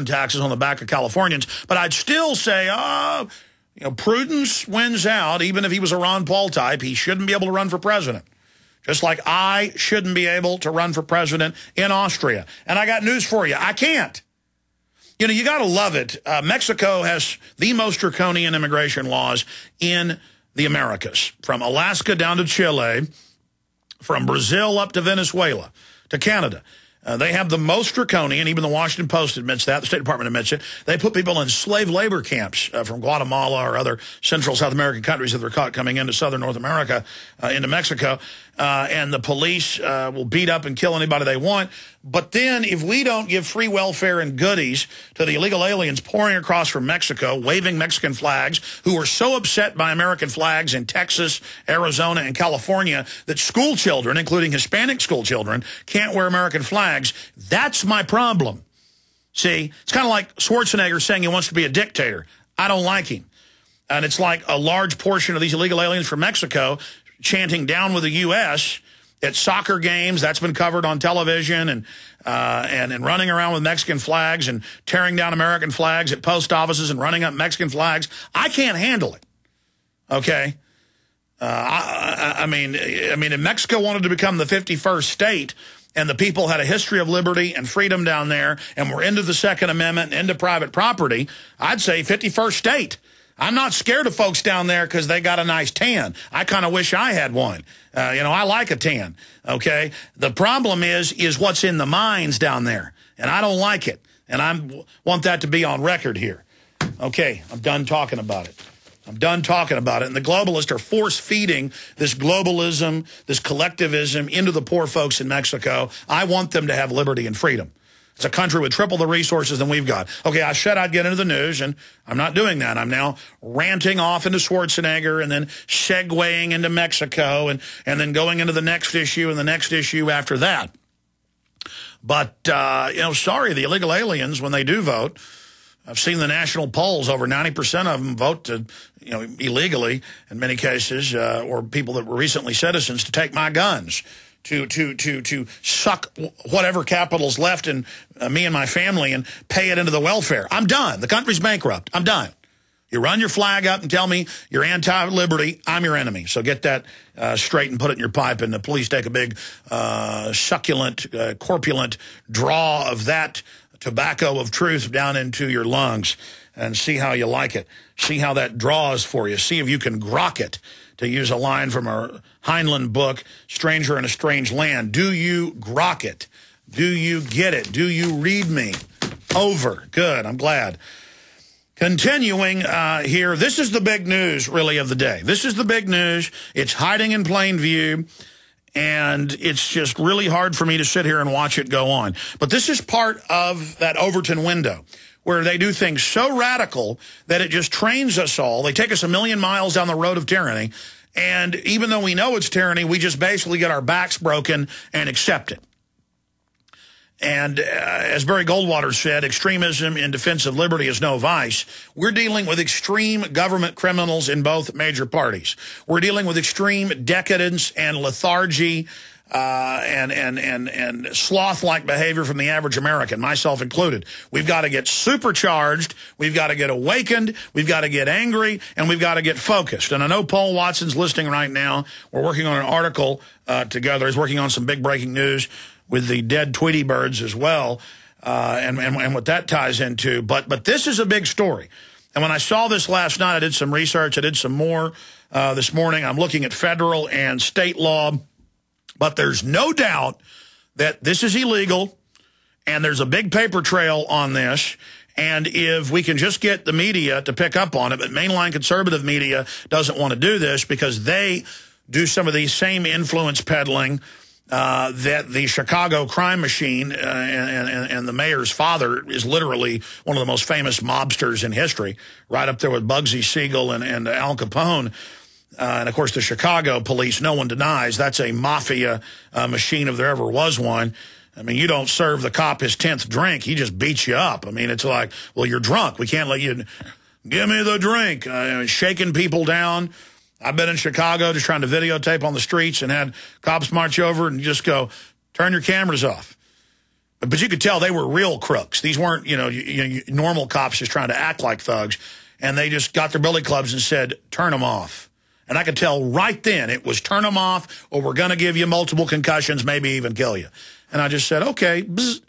taxes on the back of Californians. But I'd still say, prudence wins out. Even if he was a Ron Paul type, he shouldn't be able to run for president. Just like I shouldn't be able to run for president in Austria. And I got news for you. I can't. You got to love it. Mexico has the most draconian immigration laws in the Americas. From Alaska down to Chile, from Brazil up to Venezuela, to Canada. They have the most draconian, even the Washington Post admits that, the State Department admits it. They put people in slave labor camps from Guatemala or other Central South American countries that they're caught coming into southern North America, into Mexico. And the police will beat up and kill anybody they want. But then if we don't give free welfare and goodies to the illegal aliens pouring across from Mexico, waving Mexican flags, who are so upset by American flags in Texas, Arizona, and California that school children, including Hispanic school children, can't wear American flags, that's my problem. See, it's kind of like Schwarzenegger saying he wants to be a dictator. I don't like him. And it's like a large portion of these illegal aliens from Mexico chanting down with the U.S. at soccer games. That's been covered on television, and running around with Mexican flags and tearing down American flags at post offices and running up Mexican flags. I can't handle it. Okay? I mean, if Mexico wanted to become the 51st state and the people had a history of liberty and freedom down there and were into the Second Amendment and into private property, I'd say 51st state. I'm not scared of folks down there because they got a nice tan. I kind of wish I had one. I like a tan, okay? The problem is what's in the minds down there, and I don't like it. And I want that to be on record here. Okay, I'm done talking about it. I'm done talking about it. And the globalists are force-feeding this globalism, this collectivism into the poor folks in Mexico. I want them to have liberty and freedom. It's a country with triple the resources than we've got. Okay, I said I'd get into the news, and I'm not doing that. I'm now ranting off into Schwarzenegger and then segueing into Mexico and then going into the next issue and the next issue after that. But, sorry, the illegal aliens, when they do vote, I've seen the national polls, over 90% of them vote to, illegally in many cases, or people that were recently citizens, to take my guns. To suck whatever capital's left in me and my family and pay it into the welfare. I'm done. The country's bankrupt. I'm done. You run your flag up and tell me you're anti-liberty, I'm your enemy. So get that straight and put it in your pipe, and please take a big, succulent, corpulent draw of that tobacco of truth down into your lungs and see how you like it. See how that draws for you. See if you can grok it, to use a line from our Heinlein book, Stranger in a Strange Land. Do you grok it? Do you get it? Do you read me? Over. Good. I'm glad. Continuing here, this is the big news, really, of the day. This is the big news. It's hiding in plain view, and it's just really hard for me to sit here and watch it go on. But this is part of that Overton window, where they do things so radical that it just trains us all. They take us a million miles down the road of tyranny, and even though we know it's tyranny, we just basically get our backs broken and accept it. And as Barry Goldwater said, extremism in defense of liberty is no vice. We're dealing with extreme government criminals in both major parties. We're dealing with extreme decadence and lethargy, and sloth-like behavior from the average American, myself included. We've got to get supercharged, we've got to get awakened, we've got to get angry, and we've got to get focused. And I know Paul Watson's listening right now. We're working on an article together. He's working on some big breaking news with the dead Tweety birds as well, and what that ties into. But this is a big story. And when I saw this last night, I did some research. I did some more this morning. I'm looking at federal and state law. But there's no doubt that this is illegal, and there's a big paper trail on this. And if we can just get the media to pick up on it, but mainline conservative media doesn't want to do this because they do some of the same influence peddling that the Chicago crime machine and the mayor's father is literally one of the most famous mobsters in history, right up there with Bugsy Siegel and Al Capone. And, of course, the Chicago police, no one denies, that's a mafia machine if there ever was one. I mean, you don't serve the cop his 10th drink. He just beats you up. I mean, it's like, well, you're drunk. We can't let you, give me the drink. Shaking people down. I've been in Chicago just trying to videotape on the streets and had cops march over and just go, turn your cameras off. But you could tell they were real crooks. These weren't, normal cops just trying to act like thugs. And they just got their billy clubs and said, turn them off. And I could tell right then it was turn them off, or we're going to give you multiple concussions, maybe even kill you. And I just said, okay, bzz,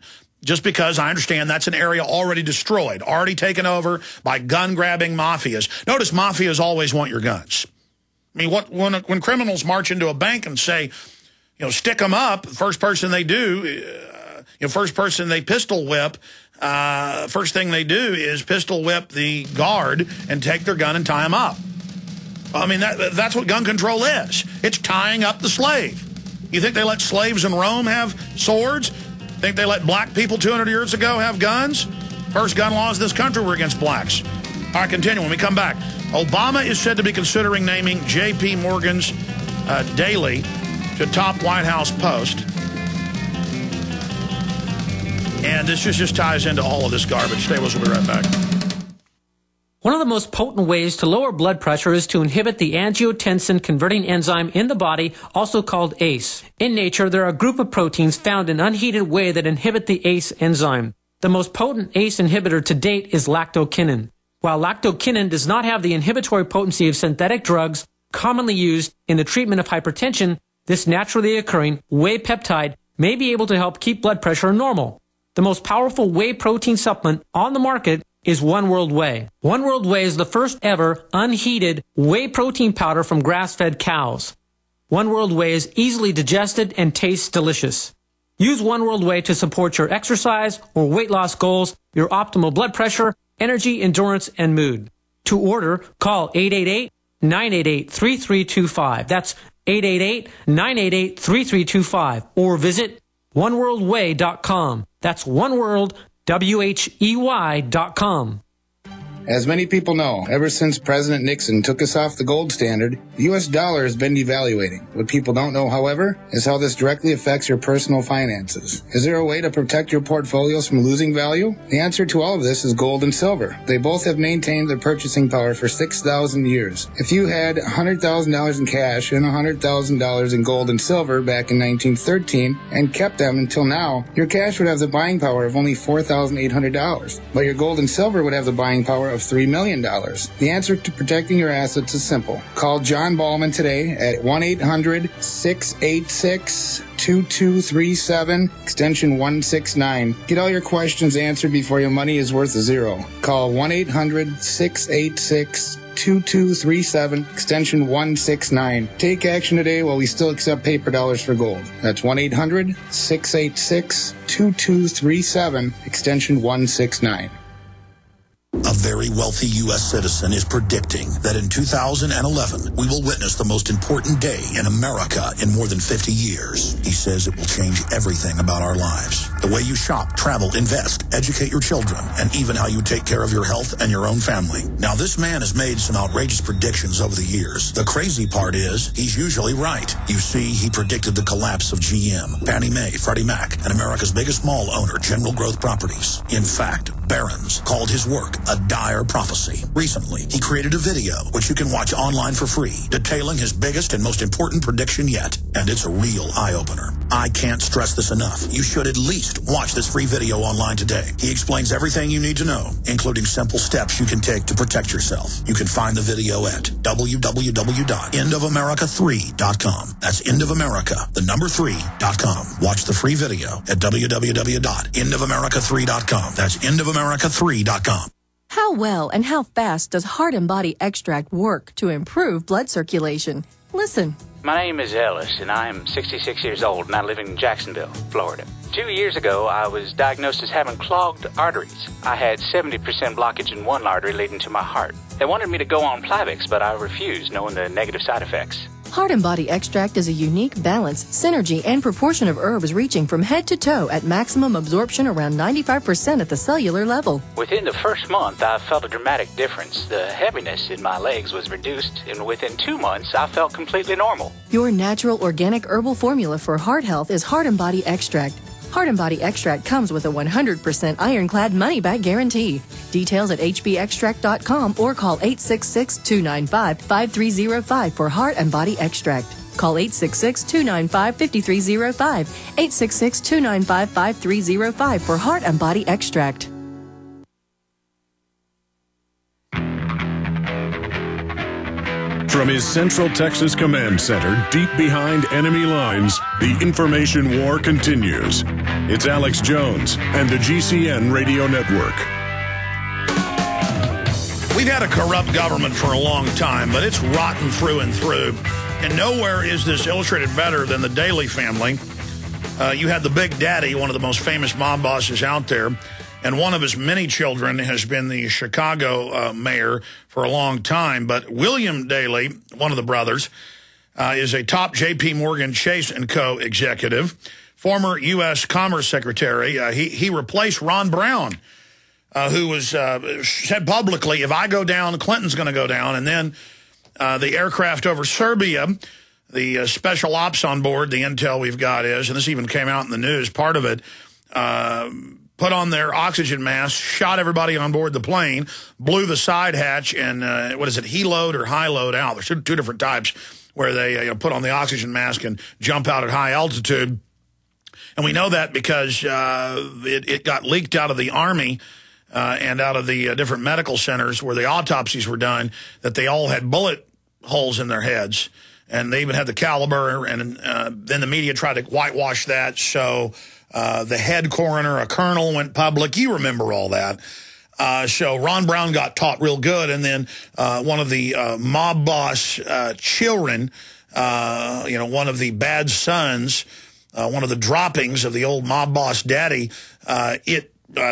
just because I understand that's an area already destroyed, already taken over by gun-grabbing mafias. Notice mafias always want your guns. I mean, when criminals march into a bank and say, stick them up, first person they do, first person they pistol whip, first thing they do is pistol whip the guard and take their gun and tie him up. I mean, that's what gun control is. It's tying up the slave. You think they let slaves in Rome have swords? Think they let black people 200 years ago have guns? First gun laws in this country were against blacks. All right, continue. When we come back, Obama is said to be considering naming J.P. Morgan's Daily to top White House post. And this just ties into all of this garbage. Stay with us. We'll be right back. One of the most potent ways to lower blood pressure is to inhibit the angiotensin-converting enzyme in the body, also called ACE. In nature, there are a group of proteins found in unheated whey that inhibit the ACE enzyme. The most potent ACE inhibitor to date is lactokinin. While lactokinin does not have the inhibitory potency of synthetic drugs commonly used in the treatment of hypertension, this naturally occurring whey peptide may be able to help keep blood pressure normal. The most powerful whey protein supplement on the market is One World Whey. One World Whey is the first ever unheated whey protein powder from grass-fed cows. One World Whey is easily digested and tastes delicious. Use One World Whey to support your exercise or weight loss goals, your optimal blood pressure, energy, endurance, and mood. To order, call 888-988-3325. That's 888-988-3325. Or visit oneworldwhey.com. That's oneworldwhey.com. As many people know, ever since President Nixon took us off the gold standard, the U.S. dollar has been devaluating. What people don't know, however, is how this directly affects your personal finances. Is there a way to protect your portfolios from losing value? The answer to all of this is gold and silver. They both have maintained their purchasing power for 6,000 years. If you had $100,000 in cash and $100,000 in gold and silver back in 1913 and kept them until now, your cash would have the buying power of only $4,800, but your gold and silver would have the buying power of $3 million. The answer to protecting your assets is simple. Call John Ballman today at 1-800-686-2237, extension 169. Get all your questions answered before your money is worth a zero. Call 1-800-686-2237, extension 169. Take action today while we still accept paper dollars for gold. That's 1-800-686-2237, extension 169. A very wealthy U.S. citizen is predicting that in 2011, we will witness the most important day in America in more than 50 years. He says it will change everything about our lives. The way you shop, travel, invest, educate your children, and even how you take care of your health and your own family. Now, this man has made some outrageous predictions over the years. The crazy part is, he's usually right. You see, he predicted the collapse of GM, Fannie Mae, Freddie Mac, and America's biggest mall owner, General Growth Properties. In fact, Barron's called his work a dire prophecy. Recently, he created a video, which you can watch online for free, detailing his biggest and most important prediction yet. And it's a real eye-opener. I can't stress this enough. You should at least watch this free video online today. He explains everything you need to know, including simple steps you can take to protect yourself. You can find the video at www.endofamerica3.com. That's endofamerica, the number 3.com. Watch the free video at www.endofamerica3.com. That's endofamerica3.com. How well and how fast does Heart and Body Extract work to improve blood circulation? Listen. My name is Ellis, and I am 66 years old, and I live in Jacksonville, Florida. 2 years ago, I was diagnosed as having clogged arteries. I had 70% blockage in one artery leading to my heart. They wanted me to go on Plavix, but I refused, knowing the negative side effects. Heart and Body Extract is a unique balance, synergy, and proportion of herbs reaching from head to toe at maximum absorption around 95% at the cellular level. Within the first month, I felt a dramatic difference. The heaviness in my legs was reduced, and within 2 months, I felt completely normal. Your natural organic herbal formula for heart health is Heart and Body Extract. Heart and Body Extract comes with a 100% ironclad money-back guarantee. Details at hbextract.com or call 866-295-5305 for Heart and Body Extract. Call 866-295-5305, 866-295-5305 for Heart and Body Extract. From his Central Texas Command Center, deep behind enemy lines, the information war continues. It's Alex Jones and the GCN Radio Network. We've had a corrupt government for a long time, but it's rotten through and through. And nowhere is this illustrated better than the Daley family. You had the Big Daddy, one of the most famous mob bosses out there, and one of his many children has been the Chicago mayor for a long time. But William Daley, one of the brothers, is a top J.P. Morgan Chase & Co. executive, former U.S. Commerce Secretary. He replaced Ron Brown, who was said publicly, if I go down, Clinton's going to go down. And then the aircraft over Serbia, the special ops on board, the intel we've got is, and this even came out in the news, part of it, put on their oxygen masks, shot everybody on board the plane, blew the side hatch, and what is it, heload or high load out. There's two different types where they put on the oxygen mask and jump out at high altitude. And we know that because it got leaked out of the Army and out of the different medical centers where the autopsies were done, that they all had bullet holes in their heads. And they even had the caliber, and then the media tried to whitewash that. So the head coroner, a colonel, went public. You remember all that. So Ron Brown got taught real good. And then one of the mob boss children, one of the bad sons, one of the droppings of the old mob boss daddy,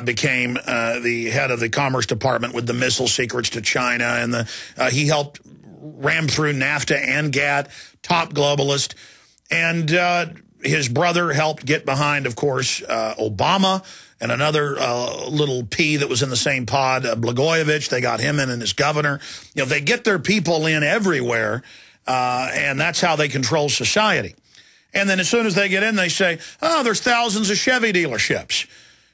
became the head of the Commerce Department with the missile secrets to China. And he helped ram through NAFTA and GATT, top globalist. And his brother helped get behind, of course, Obama and another little P that was in the same pod, Blagojevich. They got him in as governor. They get their people in everywhere, and that's how they control society. And then as soon as they get in, they say, oh, there's thousands of Chevy dealerships.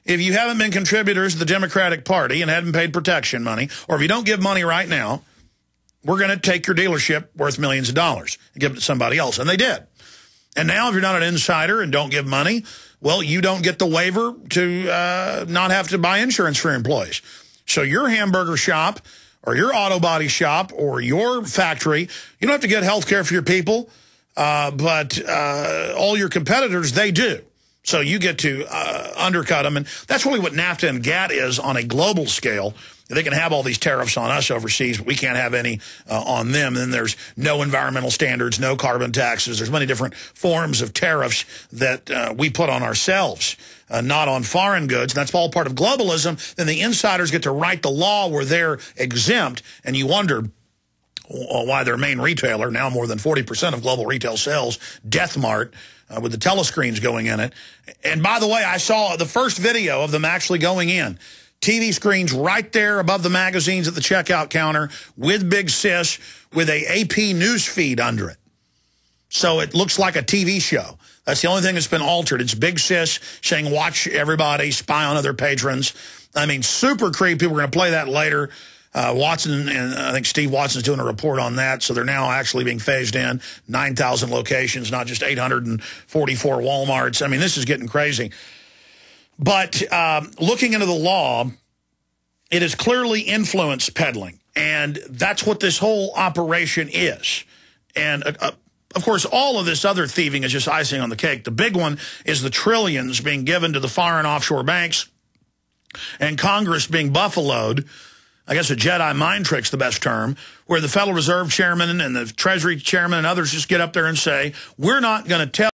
If you haven't been contributors to the Democratic Party and hadn't paid protection money, or if you don't give money right now, we're going to take your dealership worth millions of dollars and give it to somebody else. And they did. And now if you're not an insider and don't give money, well, you don't get the waiver to not have to buy insurance for your employees. So your hamburger shop or your auto body shop or your factory, you don't have to get health care for your people, but all your competitors, they do. So you get to undercut them. And that's really what NAFTA and GATT is on a global scale. They can have all these tariffs on us overseas, but we can't have any on them. And then there's no environmental standards, no carbon taxes. There's many different forms of tariffs that we put on ourselves, not on foreign goods. And that's all part of globalism. Then the insiders get to write the law where they're exempt. And you wonder why their main retailer, now more than 40% of global retail sales, Death Mart, with the telescreens going in it. And by the way, I saw the first video of them actually going in. TV screens right there above the magazines at the checkout counter with Big Sis with a AP news feed under it. So it looks like a TV show. That's the only thing that's been altered. It's Big Sis saying, watch everybody, spy on other patrons. I mean, super creepy. We're going to play that later. Watson, and I think Steve Watson's doing a report on that. So they're now actually being phased in 9,000 locations, not just 844 Walmarts. I mean, this is getting crazy. But looking into the law, it is clearly influence peddling. And that's what this whole operation is. And, of course, all of this other thieving is just icing on the cake. The big one is the trillions being given to the foreign offshore banks and Congress being buffaloed. I guess a Jedi mind trick's the best term, where the Federal Reserve Chairman and the Treasury Chairman and others just get up there and say, we're not going to tell